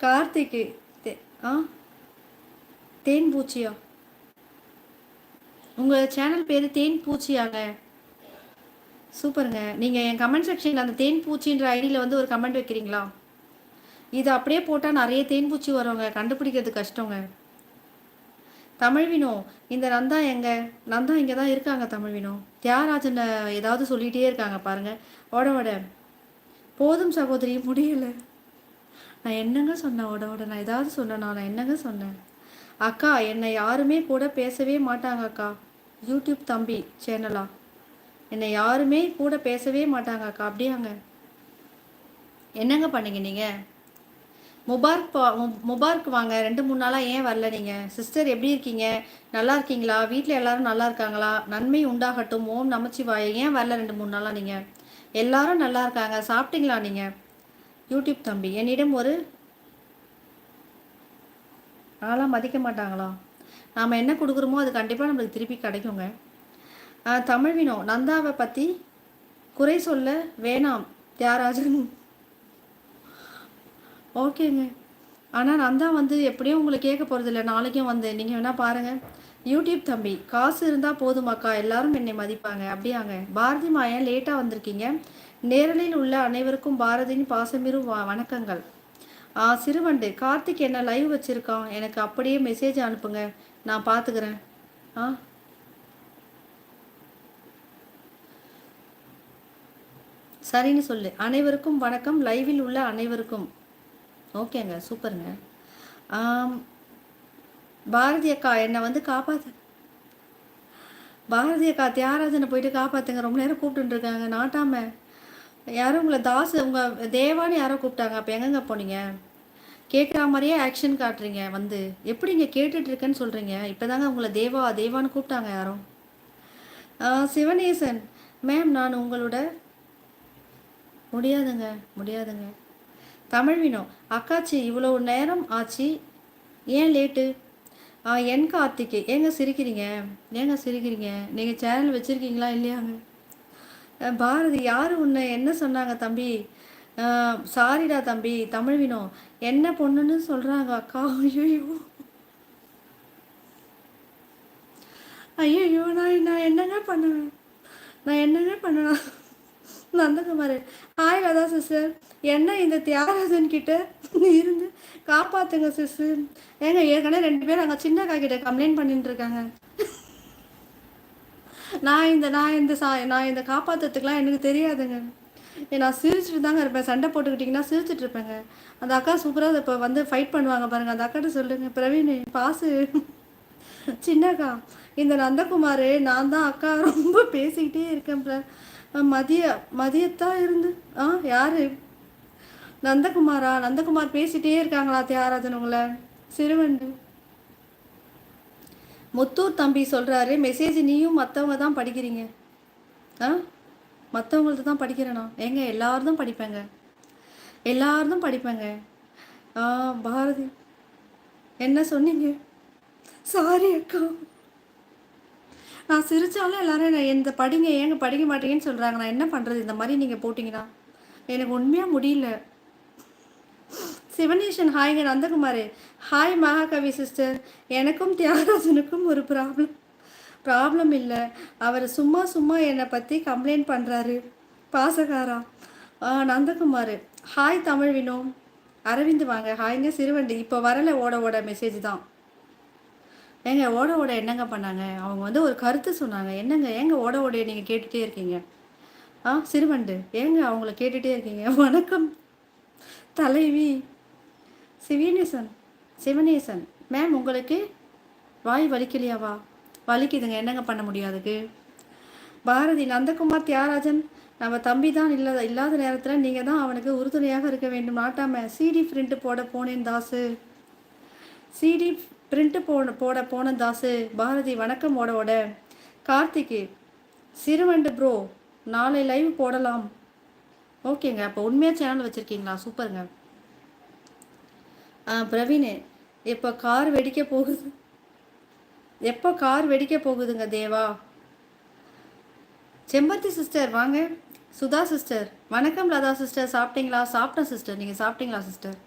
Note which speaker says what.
Speaker 1: கார்த்திக்கு ஆ தேன் பூச்சியா? உங்கள் சேனல் பேர் தேன் பூச்சியாங்க? சூப்பருங்க. நீங்கள் என் கமெண்ட் செக்ஷனில் அந்த தேன் பூச்சின்ற ஐடியில் வந்து ஒரு கமெண்ட் வைக்கிறீங்களா? இது அப்படியே போட்டால் நிறைய தேன் பூச்சி வருவாங்க, கண்டுபிடிக்கிறது கஷ்டங்க. தமிழ்வினோ, இந்த நந்தா எங்க? நந்தா இங்கே தான் இருக்காங்க தமிழ்வினோ. தியாகராஜன் ஏதாவது சொல்லிகிட்டே இருக்காங்க பாருங்க. ஓட ஓட போதும் சகோதரி, முடியலை. நான் என்னங்க சொன்னேன்? ஓட ஓட நான் ஏதாவது சொன்னேனா? நான் என்னங்க சொன்னேன்? அக்கா, என்னை யாருமே கூட பேசவே மாட்டாங்க அக்கா. யூடியூப் தம்பி சேனலா? என்னை யாருமே கூட பேசவே மாட்டாங்க அக்கா. அப்படியாங்க? என்னங்க பண்ணீங்க நீங்கள்? முபார்க் வாங்க. 2-3 நாளாக ஏன் வரல நீங்கள்? சிஸ்டர் எப்படி இருக்கீங்க? நல்லா இருக்கீங்களா? வீட்டில் எல்லாரும் நல்லா இருக்காங்களா? நன்மை உண்டாகட்டும், ஓம் நமச்சிவாய. ஏன் வரல 2-3 நாளாக நீங்கள்? எல்லாரும் நல்லா இருக்காங்க. சாப்பிட்டீங்களா நீங்கள்? யூடியூப் தம்பி என்னிடம் ஒரு ஆளாக மதிக்க மாட்டாங்களா? நாம் என்ன கொடுக்குறோமோ அது கண்டிப்பாக நம்மளுக்கு திருப்பி கிடைக்குங்க. தமிழ்வினோ, நந்தாவை பற்றி குறை சொல்ல வேணாம் தியாகராஜன். ஓகேங்க. ஆனால் நந்தா வந்து எப்படியும் உங்களுக்கு கேட்க போகிறதில்ல. நாளைக்கும் வந்து நீங்கள் வேணால் பாருங்கள். யூடியூப் தம்பி, காசு இருந்தால் போதுமாக்கா, எல்லாரும் என்னை மதிப்பாங்க. அப்படியாங்க? பாரதி மாயன், லேட்டாக வந்திருக்கீங்க. நேரலில் உள்ள அனைவருக்கும் பாரதியின் பாசமிரு வணக்கங்கள். சிறுவண்டு, கார்த்திக் என்ன லைவ் வச்சுருக்கான், எனக்கு அப்படியே மெசேஜ் அனுப்புங்க, நான் பார்த்துக்கிறேன். சரின்னு சொல்லு. அனைவருக்கும் வணக்கம், லைவில் உள்ள அனைவருக்கும். ஓகேங்க, சூப்பருங்க. பாரதி அக்கா என்னை வந்து காப்பாற்று. பாரதி அக்கா, தியாகராஜனை போயிட்டு காப்பாற்றுங்க. ரொம்ப நேரம் கூப்பிட்டுருக்காங்க நாட்டாம. யாரும் உங்களை தாஸ் உங்கள் தேவான்னு யாரோ கூப்பிட்டாங்க. அப்போ எங்கெங்க போனீங்க? கேட்குற மாதிரியே ஆக்ஷன் காட்டுறீங்க. வந்து எப்படிங்க கேட்டுட்ருக்கேன்னு சொல்கிறீங்க? இப்போ தாங்க உங்களை தேவான்னு கூப்பிட்டாங்க யாரும். சிவனேசன் மேம், நான் உங்களோட முடியாதுங்க. தமிழ்வினோ, அக்காச்சி இவ்வளோ நேரம் ஆச்சு, ஏன் லேட்டு? என் கார்த்திக்கு, ஏங்க சிரிக்கிறீங்க? நீங்கள் சேனல் வச்சுருக்கீங்களா இல்லையாங்க? பாரதி, யார் உன்னை என்ன சொன்னாங்க தம்பி? சாரிடா தம்பி. தமிழ்வினோ, என்ன பொண்ணுன்னு சொல்கிறாங்க அக்கா. ஐயோ நான் என்னங்க பண்ணுவேன்? Nandakumar, hi Latha sister. என்ன இந்த தியாகராஜன் கிட்ட இருந்து காப்பாற்றுங்க சிஸ்டர். ஏங்க, ஏற்கனவே 2 பேர் அங்கே சின்ன கிட்ட கம்ப்ளைண்ட் பண்ணிட்டு இருக்காங்க. நான் இந்த காப்பாற்றுறதுக்கெலாம் எனக்கு தெரியாதுங்க. நான் சிரிச்சுட்டு தாங்க இருப்பேன். சண்டை போட்டுக்கிட்டிங்கன்னா சிரிச்சுட்டு இருப்பேங்க. அந்த அக்கா சூப்பராக இப்போ வந்து ஃபைட் பண்ணுவாங்க பாருங்கள். அந்த அக்காட்ட சொல்லுங்கள், பிரவீன் பாசு. சின்னக்கா, இந்த நந்தகுமார், நான் தான் அக்கா ரொம்ப பேசிக்கிட்டே இருக்கேன். மதியத்தான் இருந்து யார்? நந்தகுமாரா? நந்தகுமார் பேசிகிட்டே இருக்காங்களா தியாகராஜன் உங்களை? சிறுவண்டு, முத்தூர் தம்பி சொல்கிறாரு மெசேஜ் நீயும் மற்றவங்க தான் படிக்கிறீங்க. மற்றவங்கள்ட்ட தான் படிக்கிறேனா? ஏங்க, எல்லாரும் தான் படிப்பேங்க. பாரதி, என்ன சொன்னீங்க? சாரி அக்கா. நான் சிரித்தாலும் எல்லாரும் எந்த படிங்க, ஏங்க படிக்க மாட்டீங்கன்னு சொல்கிறாங்க. நான் என்ன பண்ணுறது? இந்த மாதிரி நீங்கள் போட்டிங்கன்னா எனக்கு உண்மையாக முடியல. சிவனேஷன், ஹாய்ங்க. நந்தகுமார், ஹாய் மகாகவி சிஸ்டர். எனக்கும் தியாகராஜனுக்கும் ஒரு ப்ராப்ளம் இல்லை. அவர் சும்மா என்னை பற்றி கம்ப்ளைண்ட் பண்ணுறாரு. பாசகாரா? நந்தகுமார், ஹாய் தமிழ்வினோ. அரவிந்த் வாங்க. ஹாய்ங்க. சிறுவண்டி, இப்போ வரலை. ஓட மெசேஜ் தான். ஏங்க, ஓட என்னங்க பண்ணாங்க? அவங்க வந்து ஒரு கருத்து சொன்னாங்க. என்னங்க? ஏங்க ஓடைய நீங்கள் கேட்டுகிட்டே இருக்கீங்க? சிறுவண்டு, ஏங்க அவங்கள கேட்டுகிட்டே இருக்கீங்க? வணக்கம் தலைவி. சிவனேசன் மேம், உங்களுக்கு வாய் வலிக்கலையாவா? வலிக்குதுங்க. என்னங்க பண்ண முடியாதுக்கு? பாரதி, நந்தகுமார், தியாகராஜன் நம்ம தம்பி தான். இல்லாத நேரத்தில் நீங்கள் தான் அவனுக்கு உறுதுணையாக இருக்க வேண்டும். நாட்டாம சிடி பிரிண்ட் போட போனேன் தாசு. சிடி பிரிண்ட்டு போட போன தாசு. பாரதி, வணக்கம். ஓட கார்த்திக்கு, சிறுவண்டு ப்ரோ, நாளை லைவ் போடலாம். ஓகேங்க. அப்போ உண்மையாக சேனல் வச்சுருக்கீங்களா? சூப்பருங்க. பிரவீன், எப்போ கார் வெடிக்க போகுதுங்க தேவா? செம்பருத்தி சிஸ்டர் வாங்க. சுதா சிஸ்டர், வணக்கம். லதா சிஸ்டர், சாப்பிட்டீங்களா? சாப்பிட்டேன் சிஸ்டர். நீங்கள் சாப்பிட்டீங்களா சிஸ்டர்?